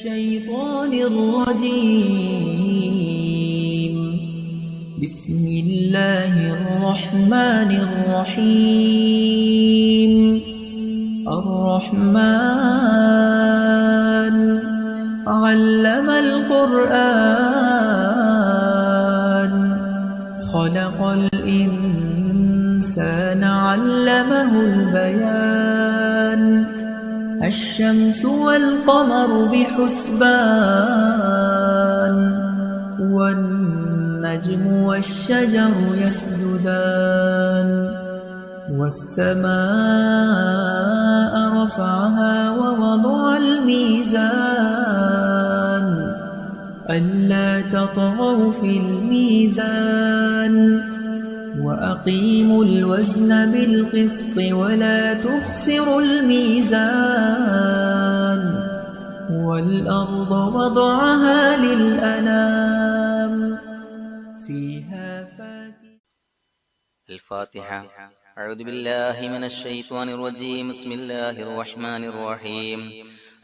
الشيطان الرجيم. بسم الله الرحمن الرحيم. الرحمن علم القرآن خلق الإنسان علمه البيان. الشمس والقمر بحسبان والنجم والشجر يسجدان. والسماء رفعها ووضع الميزان ألا تطغوا في الميزان وأقيموا الوزن بالقسط ولا تخسروا الميزان. والأرض وضعها للأنام فيها فاكهة. الفاتحة. أعوذ بالله من الشيطان الرجيم. بسم الله الرحمن الرحيم.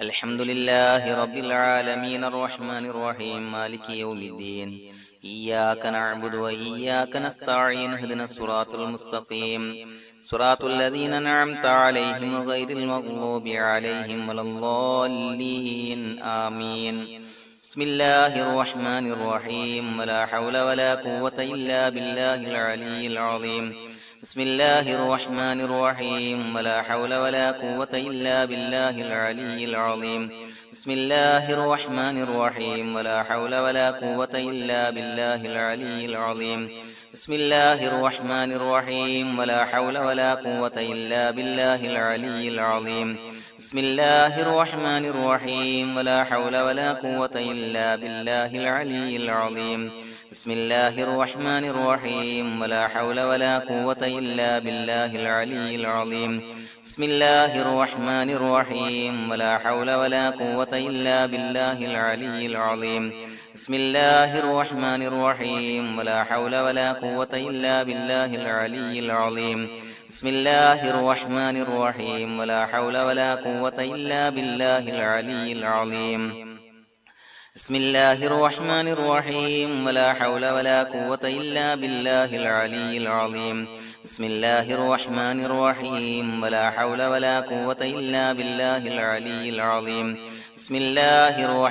الحمد لله رب العالمين الرحمن الرحيم مالك يوم الدين. إياك نعبد وإياك نستعين. اهدنا الصراط المستقيم صراط الذين أنعمت عليهم غير المغضوب عليهم ولا الضالين آمين. بسم الله الرحمن الرحيم. ولا حول ولا قوة إلا بالله العلي العظيم. بسم الله الرحمن الرحيم. ولا حول ولا قوة إلا بالله العلي العظيم. بسم الله الرحمن الرحيم. ولا حول ولا قوة إلا بالله العلي العظيم. بسم الله الرحمن الرحيم. ولا حول ولا قوة إلا بالله العلي العظيم. بسم الله الرحمن الرحيم. ولا حول ولا قوة إلا بالله العلي العظيم. بسم الله الرحمن الرحيم. ولا حول ولا قوة إلا بالله العلي العظيم. بسم الله الرحمن الرحيم. ولا حول ولا قوة إلا بالله العلي العظيم. بسم الله الرحمن الرحيم. ولا حول ولا قوة إلا بالله العلي العظيم. بسم الله الرحمن الرحيم. ولا حول ولا قوة إلا بالله العلي العظيم. بسم الله الرحمن الرحيم. ولا حول ولا قوة إلا بالله العلي العظيم. بسم الله الرحمن الرحيم. ولا حول ولا قوة إلا بالله العلي العظيم. بسم الله الرحمن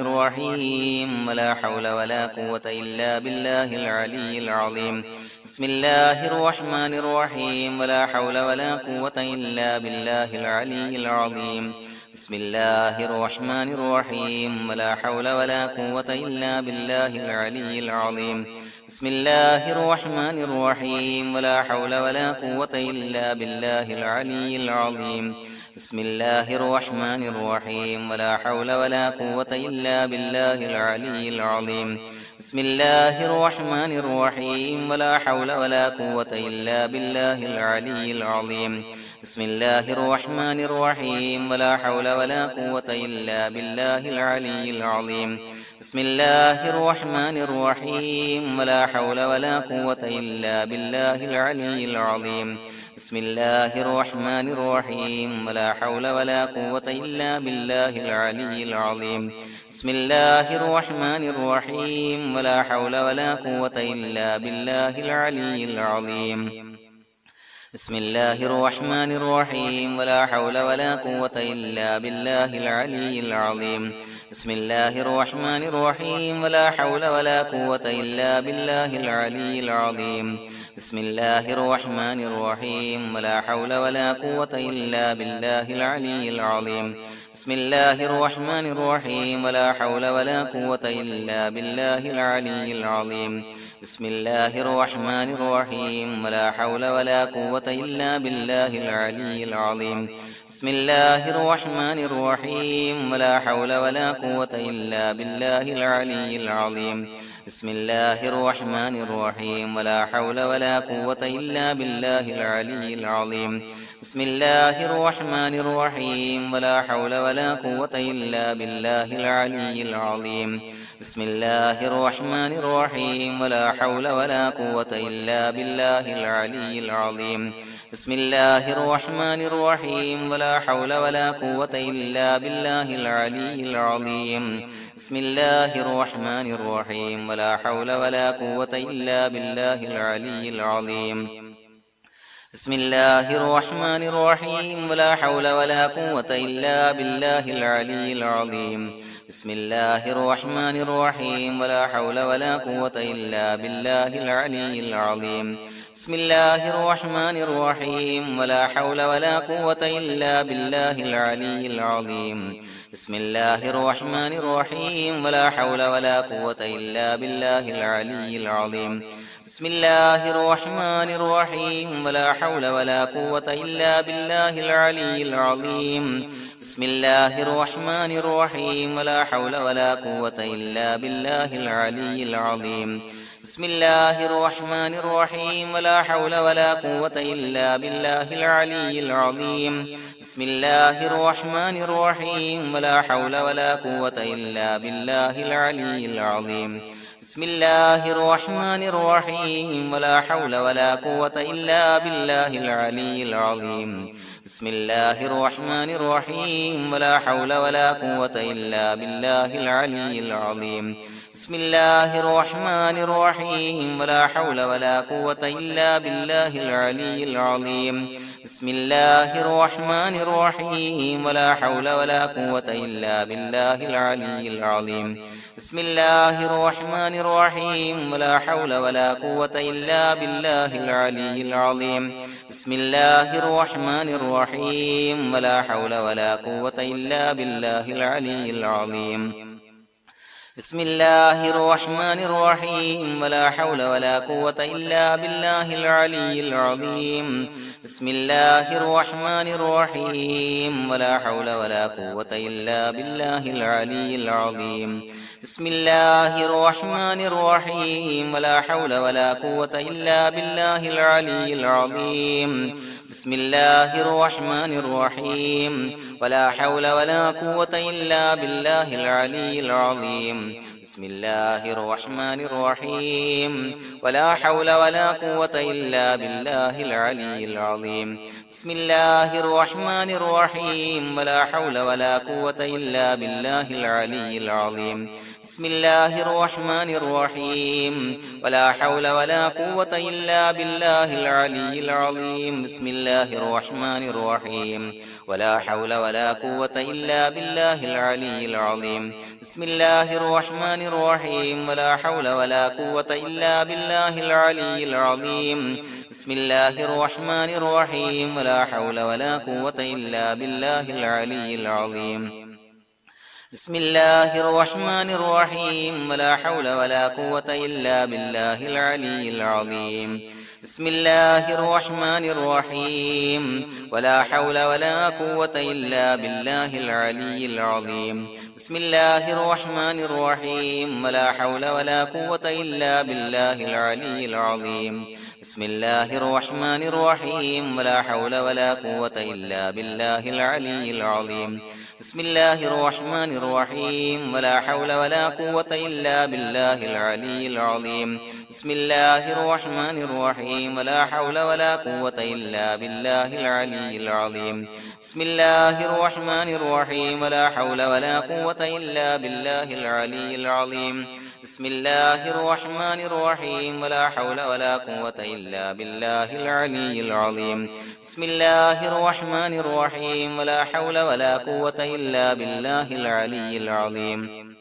الرحيم. ولا حول ولا قوة إلا بالله العلي العظيم. بسم الله الرحمن الرحيم. ولا حول ولا قوة إلا بالله العلي العظيم. بسم الله الرحمن الرحيم. ولا حول ولا قوة إلا بالله العلي العظيم. بسم الله الرحمن الرحيم. ولا حول ولا قوة إلا بالله العلي العظيم. بسم الله الرحمن الرحيم. ولا حول ولا قوة إلا بالله العلي العظيم. بسم الله الرحمن الرحيم. ولا حول ولا قوة إلا بالله العلي العظيم. بسم الله الرحمن الرحيم. ولا حول ولا قوة إلا بالله العلي العظيم. بسم الله الرحمن الرحيم. ولا حول ولا قوة إلا بالله العلي العظيم. بسم الله الرحمن الرحيم. ولا حول ولا قوة إلا بالله العلي العظيم. بسم الله الرحمن الرحيم. ولا حول ولا قوة إلا بالله العلي العظيم. بسم الله الرحمن الرحيم. ولا حول ولا قوة إلا بالله العلي العظيم. بسم الله الرحمن الرحيم. ولا حول ولا قوة إلا بالله العلي العظيم. بسم الله الرحمن الرحيم. ولا حول ولا قوة إلا بالله العلي العظيم. بسم الله الرحمن الرحيم. ولا حول ولا قوة إلا بالله العلي العظيم. بسم الله الرحمن الرحيم. ولا حول ولا قوة إلا بالله العلي العظيم. بسم الله الرحمن الرحيم. ولا حول ولا قوة إلا بالله العلي العظيم. بسم الله الرحمن الرحيم. ولا حول ولا قوة إلا بالله العلي العظيم. بسم الله الرحمن الرحيم. ولا حول ولا قوة إلا بالله العلي العظيم. بسم الله الرحمن الرحيم. ولا حول ولا قوة إلا بالله العلي العظيم. بسم الله الرحمن الرحيم ولا حول ولا قوة إلا بالله العلي العظيم بسم الله الرحمن الرحيم ولا حول ولا قوة إلا بالله العلي العظيم بسم الله الرحمن الرحيم ولا حول ولا قوة إلا بالله العلي العظيم بسم الله الرحمن الرحيم ولا حول ولا قوة إلا بالله العلي العظيم بسم الله الرحمن الرحيم ولا حول ولا قوة إلا بالله العلي العظيم بسم الله الرحمن الرحيم ولا حول ولا قوة إلا بالله العلي العظيم بسم الله الرحمن الرحيم ولا حول ولا قوة إلا بالله العلي العظيم بسم الله الرحمن الرحيم ولا حول ولا قوة إلا بالله العلي العظيم بسم الله الرحمن الرحيم ولا حول ولا قوة إلا بالله العلي العظيم بسم الله الرحمن الرحيم ولا حول ولا قوة إلا بالله العلي العظيم بسم الله الرحمن الرحيم ولا حول ولا قوة إلا بالله العلي العظيم بسم الله الرحمن الرحيم ولا حول ولا قوة إلا بالله العلي العظيم بسم الله الرحمن الرحيم ولا حول ولا قوة إلا بالله العلي العظيم بسم الله الرحمن الرحيم ولا حول ولا قوة إلا بالله العلي العظيم بسم الله الرحمن الرحيم ولا حول ولا قوة إلا بالله العلي العظيم بسم الله الرحمن الرحيم ولا حول ولا قوة إلا بالله العلي العظيم بسم الله الرحمن الرحيم ولا حول ولا قوة إلا بالله العلي العظيم بسم الله الرحمن الرحيم ولا حول ولا قوة إلا بالله العلي العظيم بسم الله الرحمن الرحيم ولا حول ولا قوة إلا بالله العلي العظيم بسم الله الرحمن الرحيم ولا حول ولا قوة إلا بالله العلي العظيم بسم الله الرحمن الرحيم ولا حول ولا قوة إلا بالله العلي العظيم بسم الله الرحمن الرحيم ولا حول ولا قوة إلا بالله العلي العظيم بسم الله الرحمن الرحيم ولا حول ولا قوة إلا بالله العلي العظيم بسم الله الرحمن الرحيم ولا حول ولا قوة إلا بالله العلي العظيم بسم الله الرحمن الرحيم ولا حول ولا قوة إلا بالله العلي العظيم بسم الله الرحمن الرحيم ولا حول ولا قوة إلا بالله العلي العظيم بسم الله الرحمن الرحيم ولا حول ولا قوة إلا بالله العلي العظيم بسم الله الرحمن الرحيم ولا حول ولا قوة إلا بالله العلي العظيم بسم الله الرحمن الرحيم ولا حول ولا قوة إلا بالله العلي العظيم بسم الله الرحمن الرحيم ولا حول ولا قوة إلا بالله العلي العظيم بسم الله الرحمن الرحيم ولا حول ولا قوة إلا بالله العلي العظيم بسم الله الرحمن الرحيم ولا حول ولا قوة إلا بالله العلي العظيم بسم الله الرحمن الرحيم ولا حول ولا قوة إلا بالله العلي العظيم بسم الله الرحمن الرحيم ولا حول ولا قوة إلا بالله العلي العظيم بسم الله الرحمن الرحيم ولا حول ولا قوة إلا بالله العلي العظيم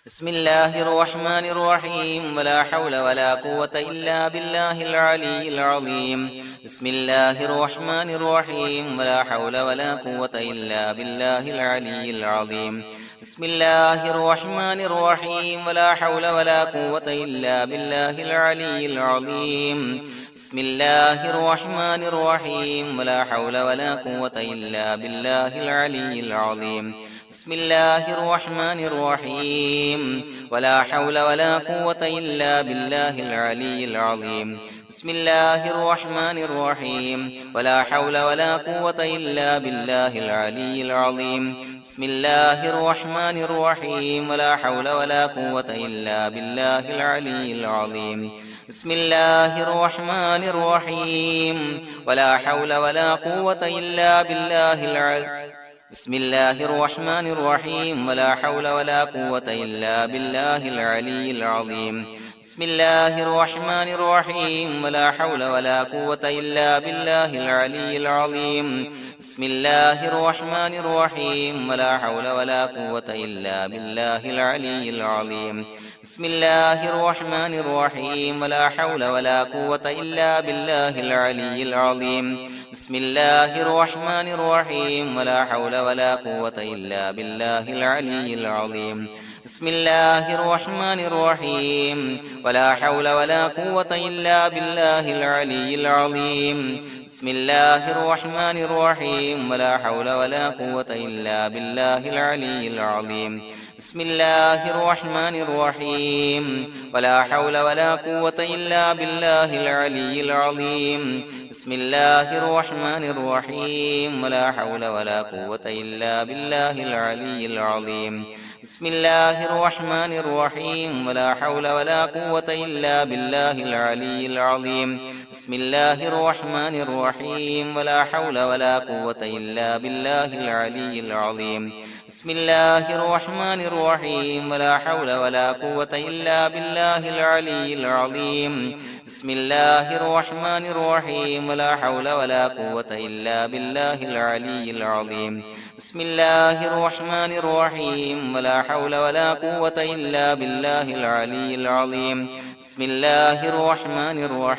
بسم الله الرحمن الرحيم ولا حول ولا قوة إلا بالله العلي العظيم بسم الله الرحمن الرحيم ولا حول ولا قوة إلا بالله العلي العظيم بسم الله الرحمن الرحيم ولا حول ولا قوة إلا بالله العلي العظيم بسم الله الرحمن الرحيم ولا حول ولا قوة إلا بالله العلي العظيم بسم الله الرحمن الرحيم ولا حول ولا قوة إلا بالله العلي العظيم بسم الله الرحمن الرحيم ولا حول ولا قوة إلا بالله العلي العظيم بسم الله الرحمن الرحيم ولا حول ولا قوة إلا بالله العلي العظيم بسم الله الرحمن الرحيم ولا حول ولا قوة إلا بالله العلي بسم الله الرحمن الرحيم ولا حول ولا قوة إلا بالله العلي العظيم بسم الله الرحمن الرحيم ولا حول ولا قوة إلا بالله العلي العظيم بسم الله الرحمن الرحيم ولا حول ولا قوة إلا بالله العلي العظيم بسم الله الرحمن الرحيم ولا حول ولا قوة إلا بالله العلي العظيم بسم الله الرحمن الرحيم ولا حول ولا قوة إلا بالله العلي العظيم بسم الله الرحمن الرحيم ولا حول ولا قوة إلا بالله العلي العظيم بسم الله الرحمن الرحيم ولا حول ولا قوة إلا بالله العلي العظيم بسم الله الرحمن الرحيم ولا حول ولا قوة إلا بالله العلي العظيم بسم الله الرحمن الرحيم ولا حول ولا قوة إلا بالله العلي العظيم بسم الله الرحمن الرحيم ولا حول ولا قوة إلا بالله العلي العظيم بسم الله الرحمن الرحيم ولا حول ولا قوة إلا بالله العلي العظيم بسم الله الرحمن الرحيم ولا حول ولا قوة إلا بالله العلي العظيم بسم الله الرحمن الرحيم ولا حول ولا قوة إلا بالله العلي العظيم بسم الله الرحمن الرحيم ولا حول ولا قوة إلا بالله العلي العظيم بسم الله الرحمن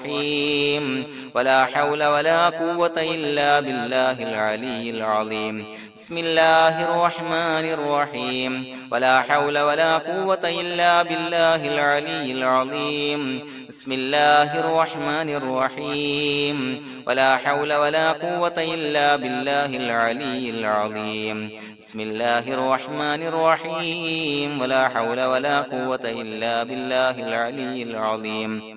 الرحيم ولا حول ولا قوة إلا بالله العلي العظيم بسم الله الرحمن الرحيم ولا حول ولا قوة إلا بالله العلي العظيم بسم الله الرحمن الرحيم ولا حول ولا قوة إلا بالله العلي العظيم بسم الله الرحمن الرحيم ولا حول ولا قوة إلا بالله العلي العظيم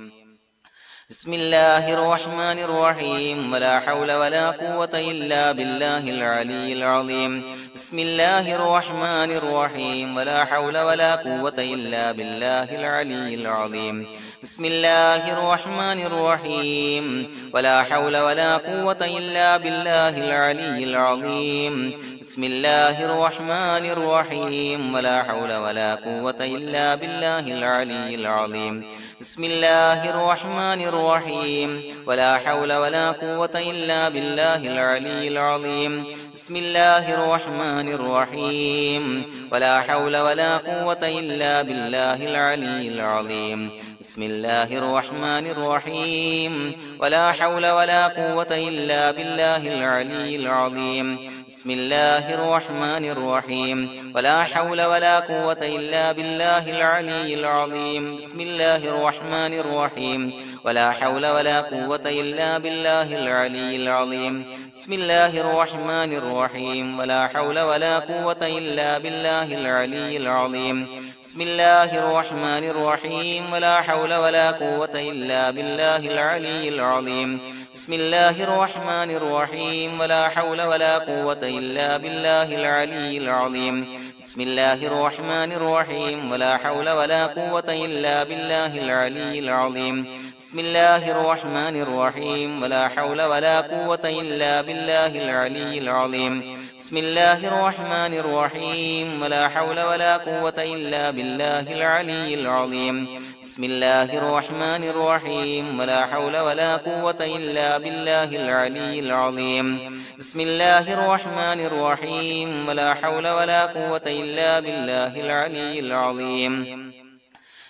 بسم الله الرحمن الرحيم ولا حول ولا قوة إلا بالله العلي العظيم بسم الله الرحمن الرحيم ولا حول ولا قوة إلا بالله العلي العظيم بسم الله الرحمن الرحيم ولا حول ولا قوة إلا بالله العلي العظيم بسم الله الرحمن الرحيم ولا حول ولا قوة إلا بالله العلي العظيم بسم الله الرحمن الرحيم ولا حول ولا قوة إلا بالله العلي العظيم بسم الله الرحمن الرحيم ولا حول ولا قوة إلا بالله العلي العظيم بسم الله الرحمن الرحيم ولا حول ولا قوة إلا بالله العلي العظيم بسم الله الرحمن الرحيم ولا حول ولا قوة إلا بالله العلي العظيم بسم الله الرحمن الرحيم ولا حول ولا قوة إلا بالله العلي العظيم بسم الله الرحمن الرحيم ولا حول ولا قوة إلا بالله العلي العظيم بسم الله الرحمن الرحيم ولا حول ولا قوة إلا بالله العلي العظيم بسم الله الرحمن الرحيم ولا حول ولا قوة إلا بالله العلي العظيم بسم الله الرحمن الرحيم ولا حول ولا قوة إلا بالله العلي العظيم بسم الله الرحمن الرحيم ولا حول ولا قوة إلا بالله العلي العظيم بسم الله الرحمن الرحيم ولا حول ولا قوة إلا بالله العلي العظيم بسم الله الرحمن الرحيم ولا حول ولا قوة إلا بالله العلي العظيم بسم الله الرحمن الرحيم ولا حول ولا قوة إلا بالله العلي العظيم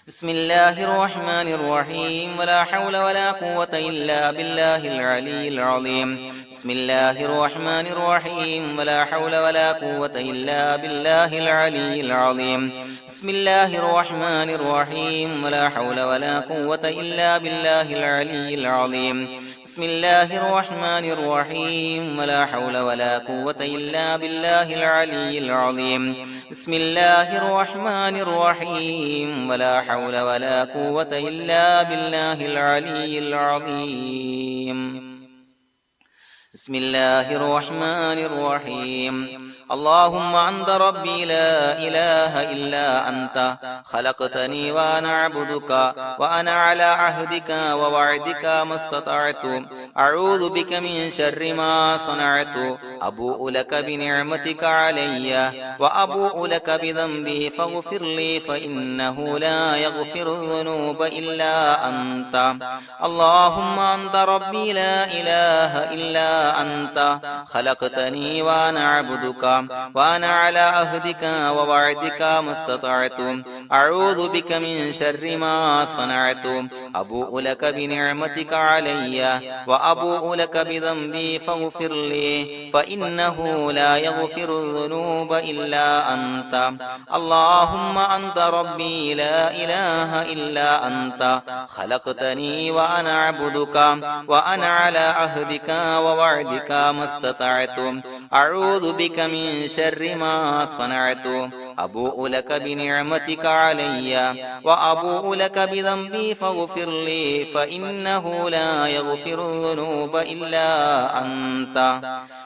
بسم الله الرحمن الرحيم ولا حول ولا قوة إلا بالله العلي العظيم بسم الله الرحمن الرحيم ولا حول ولا قوة إلا بالله العلي العظيم بسم الله الرحمن الرحيم ولا حول ولا قوة إلا بالله العلي العظيم بسم الله الرحمن الرحيم ولا حول ولا قوة إلا بالله العلي العظيم بسم الله الرحمن الرحيم ولا حول ولا قوة إلا بالله العلي العظيم بسم الله الرحمن الرحيم اللهم أنت ربي لا إله إلا أنت خلقتني وأنا عبدك وأنا على عهدك ووعدك ما استطعت أعوذ بك من شر ما صنعت أبوء لك بنعمتك علي وأبوء لك بذنبي فاغفر لي فإنه لا يغفر الذنوب إلا أنت اللهم أنت ربي لا إله إلا أنت خلقتني وأنا عبدك وأنا على عهدك ووعدك ما استطعت أعوذ بك من شر ما صنعت أبوء لك بنعمتك علي وأبوء لك بذنبي فاغفر لي فإنه لا يغفر الذنوب إلا أنت اللهم أنت ربي لا إله إلا أنت خلقتني وأنا عبدك وأنا على عهدك ووعدك ما استطعت أعوذ بك من شر ما صنعت أبوء لك بنعمتك علي وأبوء لك بذنبي فاغفر لي فإنه لا يغفر الذنوب إلا أنت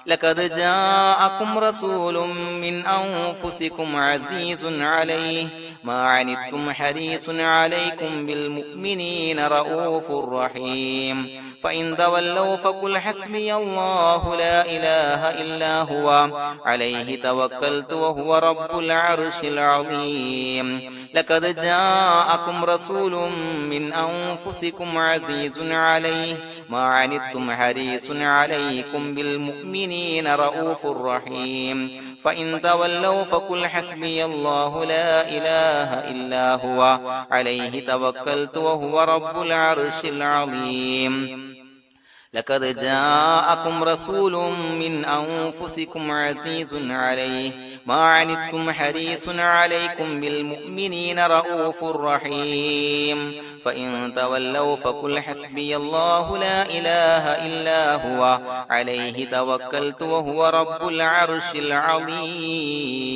لقد جاءكم رسول من أنفسكم عزيز عليه ما عنتم حريص عليكم بالمؤمنين رؤوف رحيم فإن تولوا فقل حسبي الله لا إله إلا هو عليه توكلت وهو رب العرش العظيم لقد جاءكم رسول من أنفسكم عزيز عليه ما عنتم حريص عليكم بالمؤمنين رؤوف رحيم فإن تولوا فقل حسبي الله لا إله إلا هو عليه توكلت وهو رب العرش العظيم لقد جاءكم رسول من أنفسكم عزيز عليه ما عنتم حريص عليكم بالمؤمنين رؤوف رحيم فإن تولوا فقل حسبي الله لا إله إلا هو عليه توكلت وهو رب العرش العظيم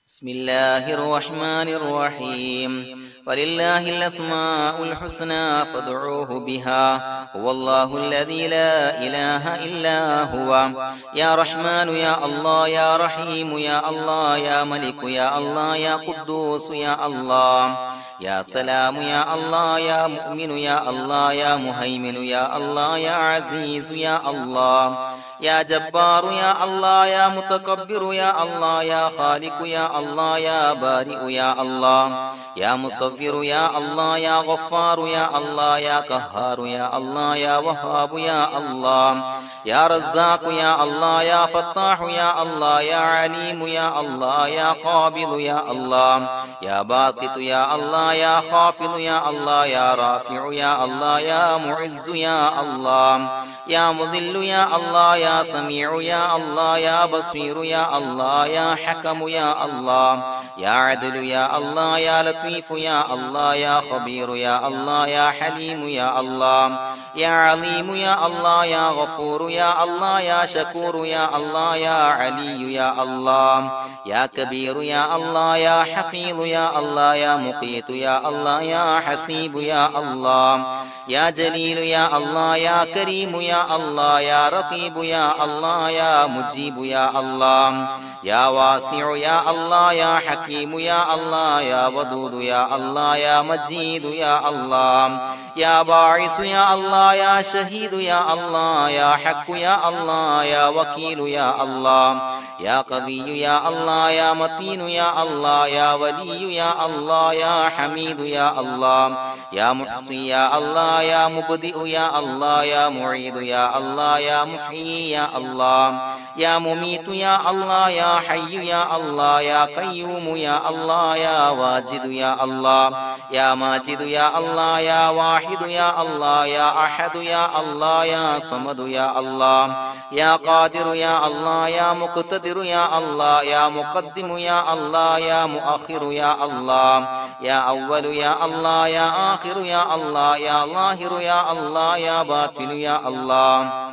بسم الله الرحمن الرحيم ولله الأسماء الحسنى فادعوه بها هو الله الذي لا إله إلا هو يا رحمن يا الله يا رحيم يا الله يا ملك يا الله يا قدوس يا الله يا سلام يا الله يا مؤمن يا الله يا مهيمن يا الله يا عزيز يا الله يا جبار يا الله يا متكبر يا الله يا خالق يا الله يا بارئ يا الله يا مصور يا الله يا غفار يا الله يا قهار يا الله يا وهاب يا الله يا رزاق يا الله يا فتاح يا الله يا عليم يا الله يا قابض يا الله يا باسط يا الله يا خافض يا الله يا رافع يا الله يا معز يا الله يا مذل يا الله يا سميع يا الله يا بصير يا الله يا حكم يا الله يا عدل يا الله يا لطيف يا الله يا خبير يا الله يا حليم يا الله يا عليم يا الله يا غفور يا الله يا شكور يا الله يا علي يا الله يا كبير يا الله يا حفيظ يا الله يا مقيت يا الله يا حسيب يا الله يا جليل يا الله يا كريم يا الله يا رقيب يا الله يا مجيب يا الله يا واسع يا الله يا حكيم يا الله يا ودود يا الله يا مجيد يا الله يا باعث يا الله يا شهيد يا الله يا حق يا الله يا وكيل يا الله يا قوي يا الله يا متين يا الله يا ولي يا الله يا حميد يا الله يا محصي يا الله يا مبدئ يا الله يا معيد يا الله يا محيي يا الله يا مميت يا الله يا حي يا الله يا قيوم يا الله يا واجد يا الله يا ماجد يا الله يا واحد يا الله يا أحد يا الله يا صمد يا الله يا قادر يا الله يا مقتدر يا الله يا مقدم يا الله يا مؤخر يا الله يا أول يا الله يا آخر يا الله يا ظاهر يا الله يا باطن يا الله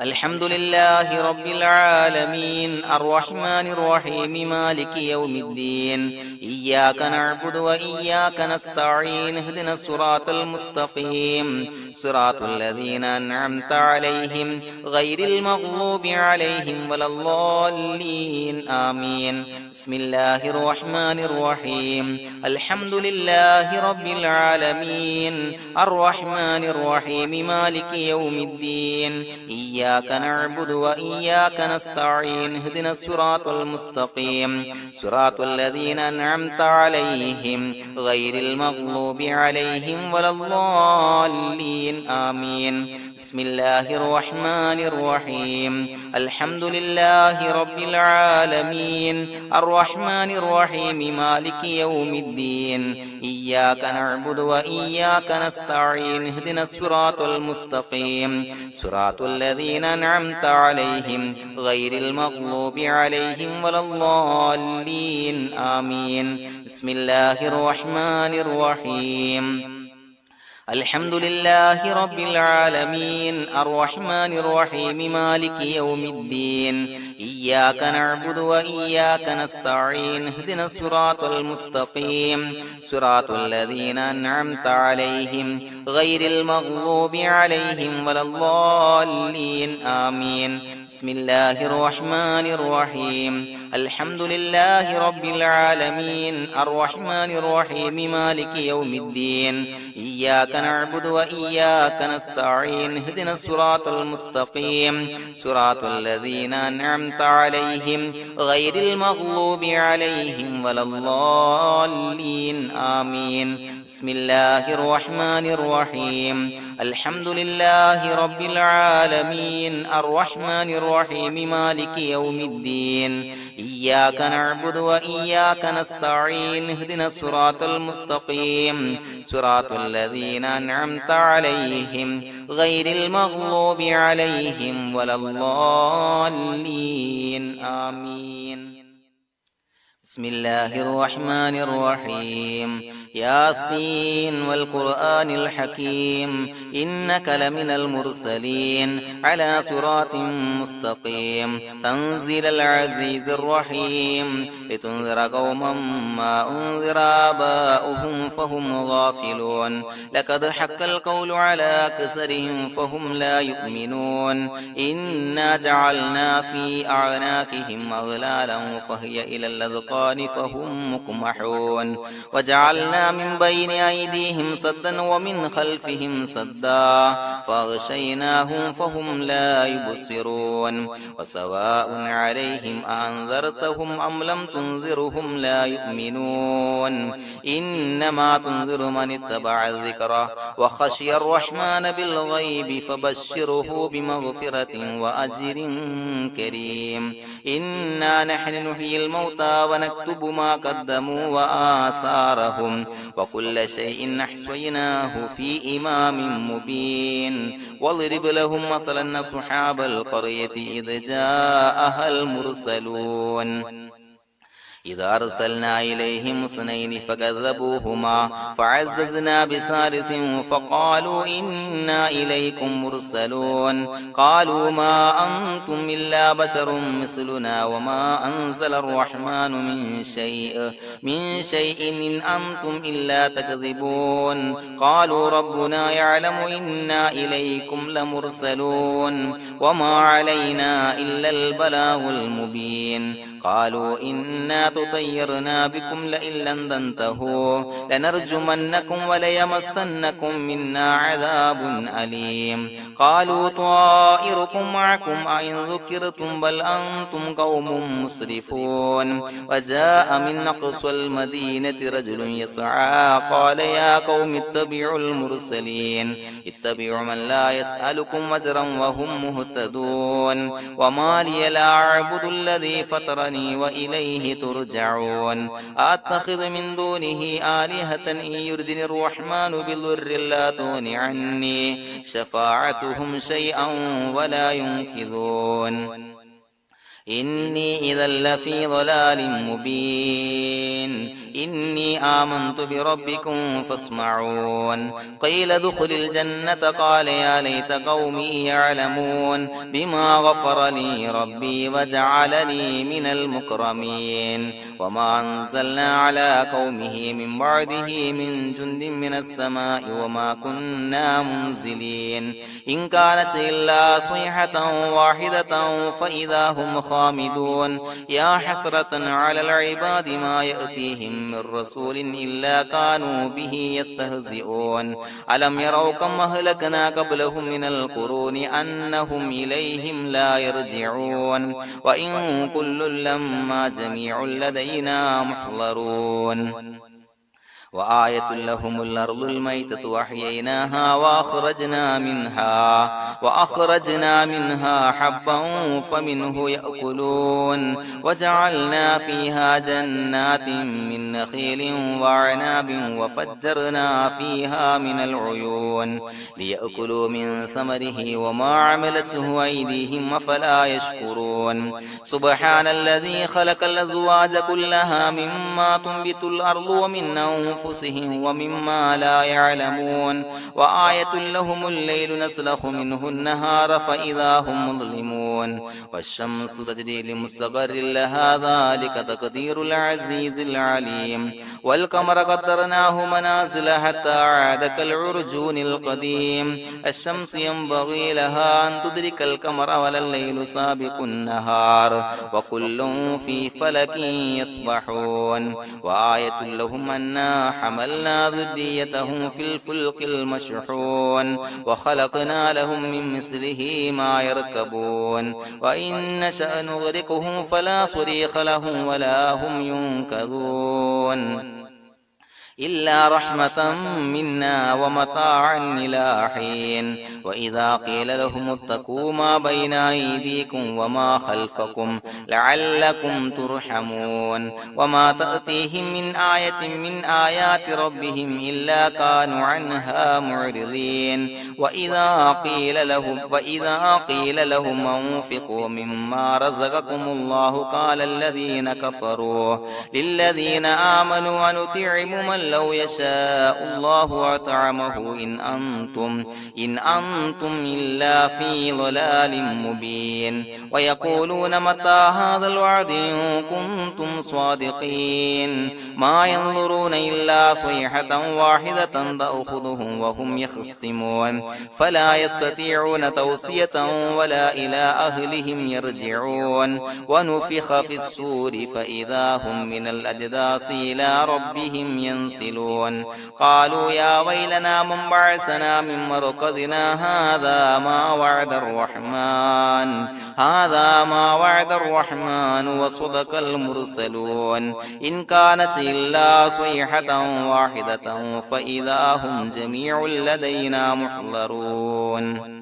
الحمد لله رب العالمين الرحمن الرحيم مالك يوم الدين إياك نعبد وإياك نستعين اهدنا الصراط المستقيم صراط الذين أنعمت عليهم غير المغضوب عليهم ولا الضالين آمين بسم الله الرحمن الرحيم الحمد لله رب العالمين الرحمن الرحيم مالك يوم الدين إياك نعبد وإياك نستعين اهدنا الصراط المستقيم صراط الذين أنعمت عليهم غير المغضوب عليهم ولا الضالين آمين بسم الله الرحمن الرحيم الحمد لله رب العالمين الرحمن الرحيم مالك يوم الدين إياك نعبد وإياك نستعين اهدنا الصراط المستقيم صراط الذين أنعمت عليهم غير المغضوب عليهم ولا الضالين آمين بسم الله الرحمن الرحيم الحمد لله رب العالمين الرحمن الرحيم مالك يوم الدين إياك نعبد وإياك نستعين اهدنا الصراط المستقيم صراط الذين أنعمت عليهم غير المغضوب عليهم ولا الضالين آمين بسم الله الرحمن الرحيم الحمد لله رب العالمين الرحمن الرحيم مالك يوم الدين إياك نعبد وإياك نستعين اهدنا الصراط المستقيم صراط الذين أنعمت عليهم غير المغضوب عليهم ولا الضالين آمين بسم الله الرحمن الرحيم الحمد لله رب العالمين الرحمن الرحيم مالك يوم الدين إياك نعبد وإياك نستعين اهدنا الصراط المستقيم صراط الذين أنعمت عليهم غير المغضوب عليهم ولا الضالين آمين بسم الله الرحمن الرحيم ياسين والقرآن الحكيم إنك لمن المرسلين على صراط مستقيم تنزيل العزيز الرحيم لتنذر قوما ما أنذر آباؤهم فهم غافلون لقد حق القول على أكثرهم فهم لا يؤمنون إنا جعلنا في أعناقهم أغلالا فهي إلى الأذقان فهم مقمحون وجعلنا من بين أيديهم سدا ومن خلفهم سدا فأغشيناهم فهم لا يبصرون وسواء عليهم أأنذرتهم أم لم تنذرهم لا يؤمنون إنما تنذر من اتبع الذكر وخشي الرحمن بالغيب فبشره بمغفرة وأجر كريم إنا نحن نحيي الموتى ونكتب ما قدموا وآثارهم وكل شيء أحصيناه في إمام مبين واضرب لهم مثلا أصحاب القرية إذ جاءها المرسلون إذا أرسلنا إليهم اثنين فكذبوهما فعززنا بثالث فقالوا إنا إليكم مرسلون قالوا ما أنتم إلا بشر مثلنا وما أنزل الرحمن من شيء إن أنتم إلا تكذبون قالوا ربنا يعلم إنا إليكم لمرسلون وما علينا إلا البلاغ المبين قالوا إنا تطيرنا بكم لئن لم تنتهوا لنرجمنكم وليمسنكم منا عذاب أليم قالوا طائركم معكم أئن ذكرتم بل أنتم قوم مسرفون وجاء من أقصى المدينة رجل يسعى قال يا قوم اتبعوا المرسلين اتبعوا من لا يسألكم أجرا وهم مهتدون وما لي لا أعبد الذي فطرني وإليه ترجعون أتخذ من دونه آلهة إن يردني الرحمن بضر لا تغن عني شفاعتهم شيئا ولا ينقذون إني إذا لفي ضلال مبين إني آمنت بربكم فاسمعون قيل ادخل الجنة قال يا ليت قومي يعلمون بما غفر لي ربي وجعلني من المكرمين وما أنزلنا على قومه من بعده من جند من السماء وما كنا منزلين إن كانت إلا صيحة واحدة فإذا هم خامدون يا حسرة على العباد ما يأتيهم من رسول إلا كانوا به يستهزئون ألم يروا كم أهلكنا قبلهم من القرون أنهم إليهم لا يرجعون وإن كل لما جميع لدينا محضرون وآية لهم الأرض الميتة وأحييناها وأخرجنا منها حبا فمنه يأكلون وجعلنا فيها جنات من نخيل وأعناب وفجرنا فيها من العيون ليأكلوا من ثمره وما عملته أيديهم أفلا يشكرون سبحان الذي خلق الأزواج كلها مما تنبت الأرض ومن أنفسهم ومما لا يعلمون وآية لهم الليل نسلخ منه النهار فإذا هم مظلمون والشمس تجري لمستقر لها ذلك تقدير العزيز العليم والقمر قدرناه منازل حتى عاد كالعرجون القديم الشمس ينبغي لها أن تدرك القمر ولا الليل سابق النهار وكل في فلك يسبحون وآية لهم أنا حملنا ذريتهم في الفلك المشحون وخلقنا لهم من مثله ما يركبون وإن نشأ نغرقهم فلا صريخ لهم ولا هم ينقذون إلا رحمة منا ومتاعا إلى حين وإذا قيل لهم اتقوا ما بين أيديكم وما خلفكم لعلكم ترحمون وما تأتيهم من آية من آيات ربهم إلا كانوا عنها معرضين وإذا قيل لهم أنفقوا مما رزقكم الله قال الذين كفروا للذين آمنوا أنطعم من لو يشاء الله أطعمه إن أنتم إلا في ضلال مبين ويقولون متى هذا الوعد إن كنتم صادقين ما ينظرون إلا صيحة واحدة تأخذهم وهم يخصمون فلا يستطيعون توصية ولا إلى أهلهم يرجعون ونفخ في الصور فإذا هم من الأجداث إلى ربهم ينسلون قالوا يا ويلنا من بعثنا من مرقدنا هذا ما وعد الرحمن وصدق المرسلون إن كانت إلا صيحة واحدة فإذا هم جميع لدينا محضرون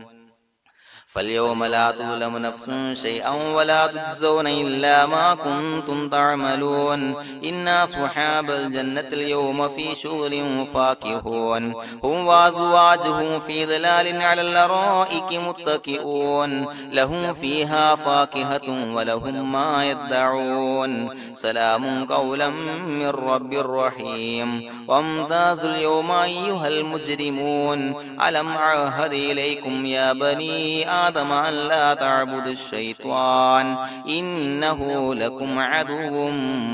فاليوم لا تظلم نفس شيئا ولا تجزون إلا ما كنتم تعملون إنا أصحاب الجنة اليوم في شغل فاكهون هم وأزواجهم في ظلال على الأرائك متكئون لهم فيها فاكهة ولهم ما يدعون سلام قولا من رب رحيم وامتازوا اليوم أيها المجرمون ألم أعهد إليكم يا بني آدم أن لا تعبدوا الشيطان إنه لكم عدو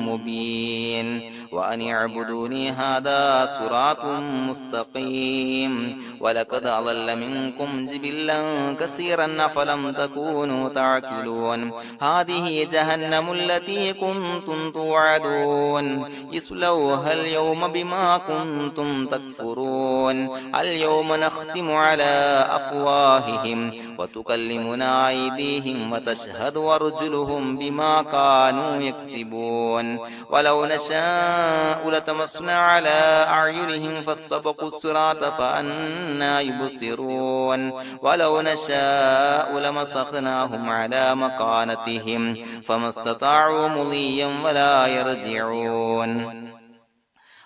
مبين وأن اعبدوني هذا صراط مستقيم ولقد أضل منكم جبلا كثيرا فلم تكونوا تعقلون هذه جهنم التي كنتم توعدون اصلوها اليوم بما كنتم تكفرون اليوم نختم على أفواههم وتكلمنا أيديهم وتشهد أرجلهم بما كانوا يكسبون ولو نشاء لتمسنا على أعينهم فاستبقوا الصراط فأنى يبصرون ولو نشاء لمسخناهم على مكانتهم فما استطاعوا مضيا ولا يرجعون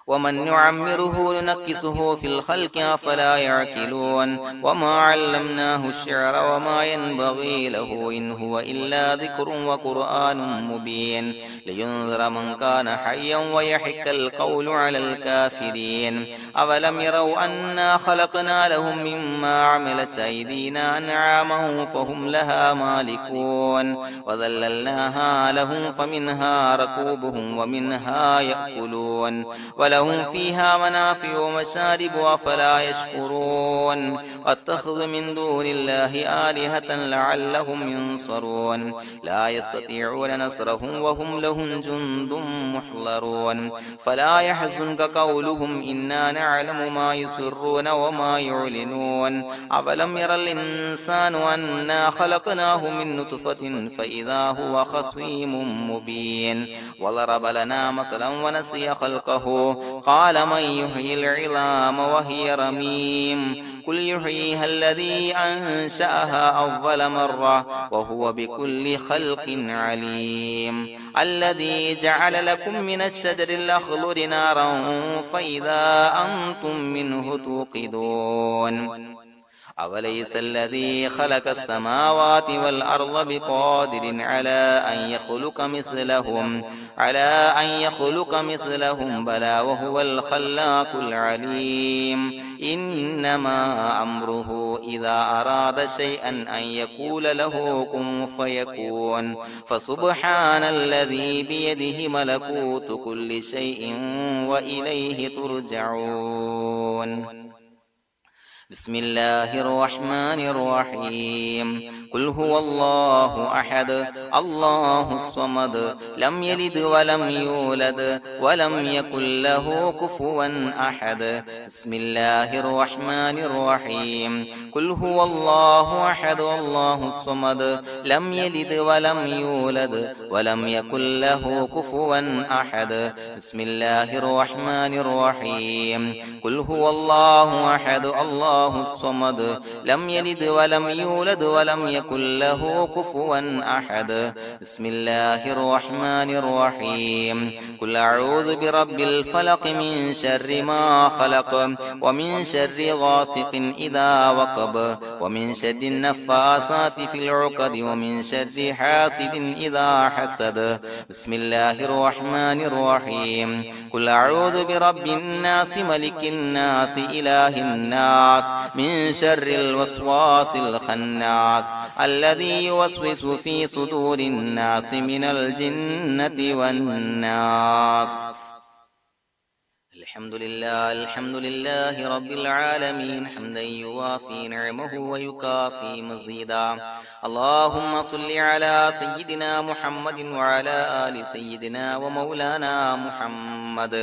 ومن نعمره ننكسه في الخلق أفلا يعقلون وما علمناه الشعر وما ينبغي له إن هو إلا ذكر وقرآن مبين لينذر من كان حيا ويحق القول على الكافرين أولم يروا أنا خلقنا لهم مما عملت أيدينا أنعاما فهم لها مالكون وذللناها لهم فمنها ركوبهم ومنها يأكلون ولهم فيها منافع ومشارب أفلا يشكرون واتخذ من دون الله آلهة لعلهم ينصرون لا يستطيعون نصرهم وهم لهم جند محضرون فلا يحزنك قولهم إنا نعلم ما يسرون وما يعلنون أولم ير الإنسان أنا خلقناه من نطفة فإذا هو خصيم مبين وضرب لنا مثلا ونسي خلقه قال من يحيي العظام وهي رميم قل يحييها الذي أنشأها أول مرة وهو بكل خلق عليم الذي جعل لكم من الشجر الأخضر نارا فإذا أنتم منه توقدون أوليس الذي خلق السماوات والأرض بقادر على أن يخلق مثلهم بلى وهو الخلاق العليم إنما أمره إذا أراد شيئا أن يقول له كن فيكون فسبحان الذي بيده ملكوت كل شيء وإليه ترجعون بسم الله الرحمن الرحيم قل هو الله أحد الله الصمد لم يلد ولم يولد ولم يكن له كفوا أحد بسم الله الرحمن الرحيم قل هو الله أحد الله الصمد لم يلد ولم يولد ولم يكن له كفوا أحد بسم الله الرحمن الرحيم قل هو الله أحد الله الصمد لم يلد ولم يولد ولم يكن له كفوا أحد بسم الله الرحمن الرحيم قل أعوذ برب الفلق من شر ما خلق ومن شر غاسق إذا وقب ومن شر النفاثات في العقد ومن شر حاسد إذا حسد بسم الله الرحمن الرحيم قل أعوذ برب الناس ملك الناس إله الناس من شر الوسواس الخناس الذي يوسوس في صدور الناس من الجنة والناس الحمد لله رب العالمين حمدا يوافي نعمه ويكافي مزيدا اللهم صل على سيدنا محمد وعلى آل سيدنا ومولانا محمد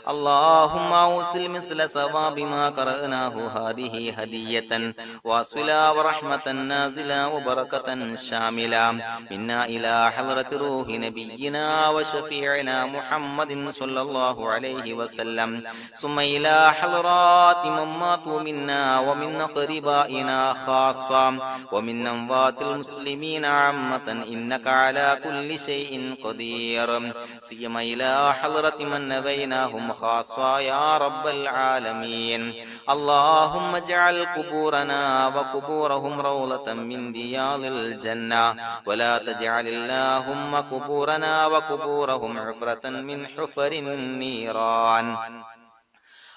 اللهم أوصل مثل ثواب ما قرأناه هذه هدية واصلا ورحمة نازلا وبركة شاملا منا إلى حضرة روح نبينا وشفيعنا محمد صلى الله عليه وسلم ثم إلى حضرات من ماتوا منا ومن أقربائنا خاصة ومن أموات المسلمين عامة إنك على كل شيء قدير سيما إلى حضرة من نبيناهم خاصة يا رب العالمين اللهم اجعل قبورنا وقبورهم روضة من رياض الجنة ولا تجعل اللهم قبورنا وقبورهم حفرة من حفر النيران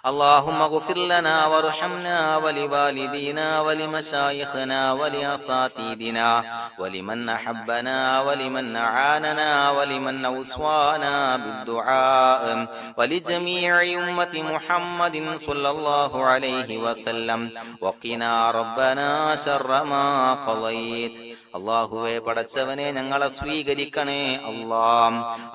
اللهم اغفر لنا وارحمنا ولوالدينا ولمشايخنا ولأساتذتنا ولمن أحبنا ولمن أعاننا ولمن أوصانا بالدعاء ولجميع أمة محمد صلى الله عليه وسلم وقنا ربنا شر ما قضيت അള്ളാഹുവേ പടച്ചവനെ ഞങ്ങളെ സ്വീകരിക്കണേ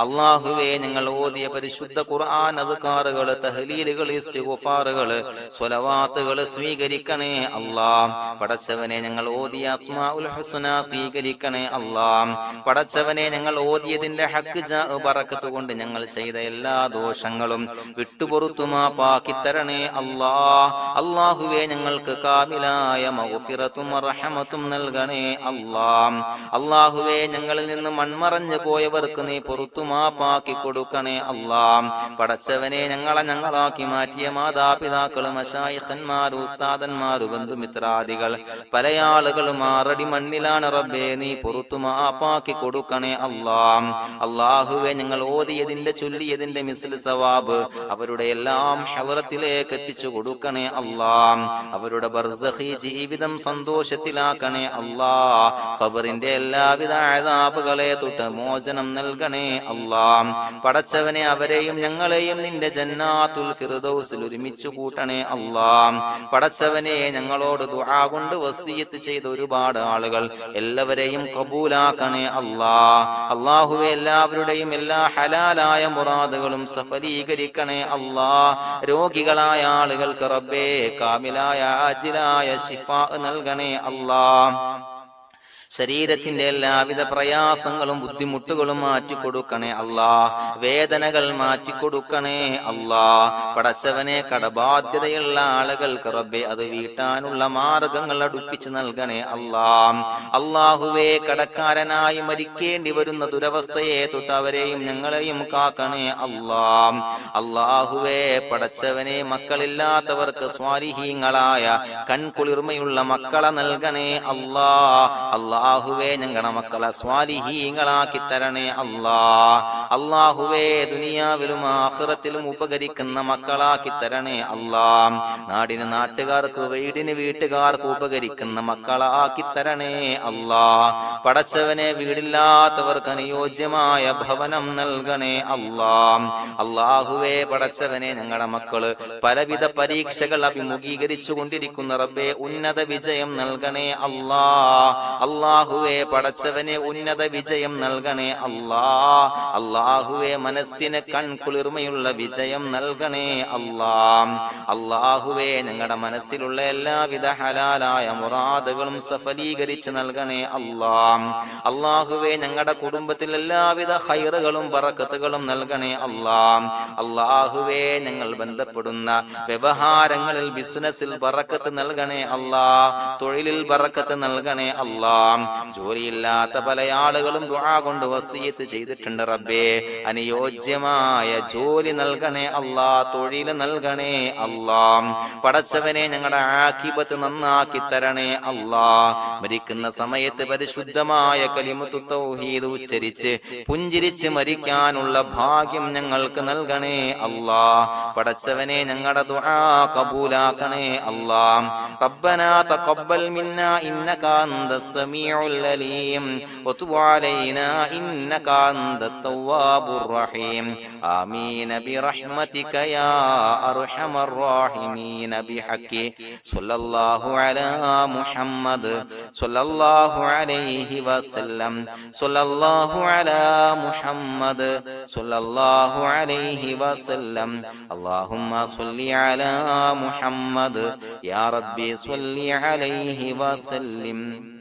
അല്ലാഹുവേ ഞങ്ങൾ ഓതിയ പരിശുദ്ധ ഖുർആൻ അദ്കാറുകൾ തഹ്ലീലുകൾ ഇസ്തിഗ്ഫാറുകള് സ്വലവാത്തുകള് സ്വീകരിക്കണേ അല്ലാ. പടച്ചവനെ ഞങ്ങൾ ഓതിയ അസ്മാഉൽ ഹുസ്ന സ്വീകരിക്കണേ അല്ലാ. പടച്ചവനെ ഞങ്ങൾ ഓതിയതിന്റെ ഹക്ക് ജാ ബറക്കത്ത് കൊണ്ട് ഞങ്ങൾ ചെയ്ത എല്ലാ ദോഷങ്ങളും വിട്ടുപുറത്തു മാപ്പാക്കി തരണേ അല്ലാ. അല്ലാഹുവേ ഞങ്ങൾക്ക് കാമിലായ മഗ്ഫിറത്തും റഹ്മത്തും നൽകണേ അല്ലാ. അല്ലാഹുവേ ഞങ്ങളിൽ നിന്ന് മൺമറഞ്ഞു പോയവർക്ക് നീ പുറത്തു മാപ്പാക്കി കൊടുക്കണേ അല്ലാ. പടച്ചവനെ ഞങ്ങളാക്കി മാറ്റിയ മാതാപിതാക്കളും മശായിഖന്മാർ ഉസ്താദന്മാർ ബന്ധുമിത്രാദികൾ പല ആളുകളും ആറടി മണ്ണിലാണ് റബ്ബേ, നീ പുറത്തു മാപ്പാക്കി കൊടുക്കണേ അല്ലാ. അല്ലാഹുവേ ഞങ്ങൾ ഓതിയതിന്റെ ചൊല്ലിയതിന്റെ മിസ്ൽ സവാബ് അവരുടെ എല്ലാം ഹളറത്തിലേക്ക് എത്തിച്ചു കൊടുക്കണേ അല്ലാ. അവരുടെ ബർസഖി ജീവിതം സന്തോഷത്തിലാക്കണേ അല്ലാ. ഖബറിന്റെ എല്ലാവിധ അദാബുകളെ തൊട്ട് മോചനം നൽകണേ അല്ലാ. പടച്ചവനെ അവരെയും ഞങ്ങളെയും നിന്റെ ജന്നാത്തുൽ ഫിർദൗസിൽ ഒരുമിച്ച് കൂട്ടണേ അല്ലാ. പടച്ചവനെ ഞങ്ങളോട് ദുആ കൊണ്ട് വസിയത്ത് ചെയ്ത ഒരുപാട് ആളുകൾ എല്ലാവരെയും കബൂലാക്കണേ അല്ലാ. അല്ലാഹുവേ എല്ലാവരുടെയും എല്ലാ ഹലാലായ മുറാദുകളും സഫലീകരിക്കണേ അല്ലാ. രോഗികളായ ആളുകൾക്ക് റബ്ബേ കാമിലായ ആജിലായ ശിഫാ നൽകണേ അല്ലാ. ശരീരത്തിന്റെ എല്ലാവിധ പ്രയാസങ്ങളും ബുദ്ധിമുട്ടുകളും മാറ്റിക്കൊടുക്കണേ അല്ലാ. വേദനകൾ മാറ്റിക്കൊടുക്കണേ അല്ലാ. പടച്ചവനെ കടബാധ്യതയുള്ള ആളുകൾക്ക് റബ്ബേ അത് വീട്ടാനുള്ള മാർഗങ്ങൾ അടുപ്പിച്ച് നൽകണേ അല്ലാ. അല്ലാഹുവേ കടക്കാരനായി മരിക്കേണ്ടി വരുന്ന ദുരവസ്ഥയെ തൊട്ട് അവരെയും ഞങ്ങളെയും കാക്കണേ അല്ലാ. അല്ലാഹുവേ പടച്ചവനെ മക്കളില്ലാത്തവർക്ക് സ്വാലിഹീങ്ങളായ കൺകുളിർമയുള്ള മക്കളെ നൽകണേ അല്ലാ. അല്ലാഹുവേ ഞങ്ങളുടെ മക്കളെ സ്വാലിഹീങ്ങളാക്കി തരണേ അല്ലാ. അല്ലാഹുവേ ദുനിയാവിലും ആഖിറത്തിലും ഉപകരിക്കുന്ന മക്കളാക്കി തരണേ അല്ലാ. നാടിന് നാട്ടുകാർക്ക് വീടിന് വീട്ടുകാർക്ക് ഉപകരിക്കുന്ന മക്കളാക്കി തരണേ അല്ലാ. പടച്ചവനെ വീടില്ലാത്തവർക്ക് അനുയോജ്യമായ ഭവനം നൽകണേ അല്ലാ. അല്ലാഹുവേ പടച്ചവനെ ഞങ്ങളുടെ മക്കള് പലവിധ പരീക്ഷകൾ അഭിമുഖീകരിച്ചു കൊണ്ടിരിക്കുന്ന റബ്ബേ ഉന്നത വിജയം നൽകണേ അല്ലാ. അല്ലാഹുവേ പടച്ചവനെ ഉന്നത വിജയം നൽകണേ അല്ലാ. അല്ലാഹുവേ മനസ്സിന് കൺകുളിർമയുള്ള വിജയം നൽകണേ അല്ലാ. അല്ലാഹുവേ ഞങ്ങളുടെ മനസ്സിലുള്ള എല്ലാവിധ ഹലാലായ മുറാദുകളും സഫലീകരിച്ച് നൽകണേ അല്ലാ. അല്ലാഹുവേ ഞങ്ങളുടെ കുടുംബത്തിൽ എല്ലാവിധ ഖൈറുകളും ബറക്കത്തുകളും നൽകണേ അല്ലാ. അല്ലാഹുവേ ഞങ്ങൾ ബന്ധപ്പെടുന്ന വ്യവഹാരങ്ങളിൽ ബിസിനസ്സിൽ ബറക്കത്ത് നൽകണേ അല്ലാ. തൊഴിലിൽ ബറക്കത്ത് നൽകണേ അല്ലാ. ജോലിയില്ലാത്ത പല ആളുകളും ദുആ കൊണ്ട് വസിയത്ത് ചെയ്തിട്ടുണ്ട് റബ്ബേ, അനുയോജ്യമായ ജോലി നൽകണേ അല്ലാ. തൊഴിൽ നൽകണേ അല്ലാ. പടച്ചവനെ ഞങ്ങളുടെ ആഖിബത്ത് നന്നാക്കി തരണേ അല്ലാ. മരിക്കുന്ന സമയത്ത് പരിശുദ്ധമായ കലിമത്തു തൗഹീദ് ഉച്ചരിച്ച് പുഞ്ചിരിച്ച് മരിക്കാനുള്ള ഭാഗ്യം ഞങ്ങൾക്ക് നൽകണേ അല്ലാ. പടച്ചവനെ ഞങ്ങളുടെ ദുആ കബൂലാക്കണേ അല്ലാ. റബ്ബനാ തഖബ്ബൽ മിന്നാ ഇന്നക അന്തസ് സമീഉൽ അലീം വതുബ് അലൈനാ ഇന്നക അന്തത് തവ്വാബുർ റഹീം. ആമീൻ ബിറഹ്മതിക യാ അർഹമർ റഹീമീൻ. ബിഹഖി സ്വല്ലല്ലാഹു അലാ മുഹമ്മദ് സ്വല്ലല്ലാഹു അലൈഹി വസല്ലം. സ്വല്ലല്ലാഹു അലാ മുഹമ്മദ് സ്വല്ലല്ലാഹു അലൈഹി വസല്ലം. അല്ലാഹുമ്മ സ്വല്ലി അലാ മുഹമ്മദ് യാ റബ്ബി സ്വല്ലി അലൈഹി വസല്ലം.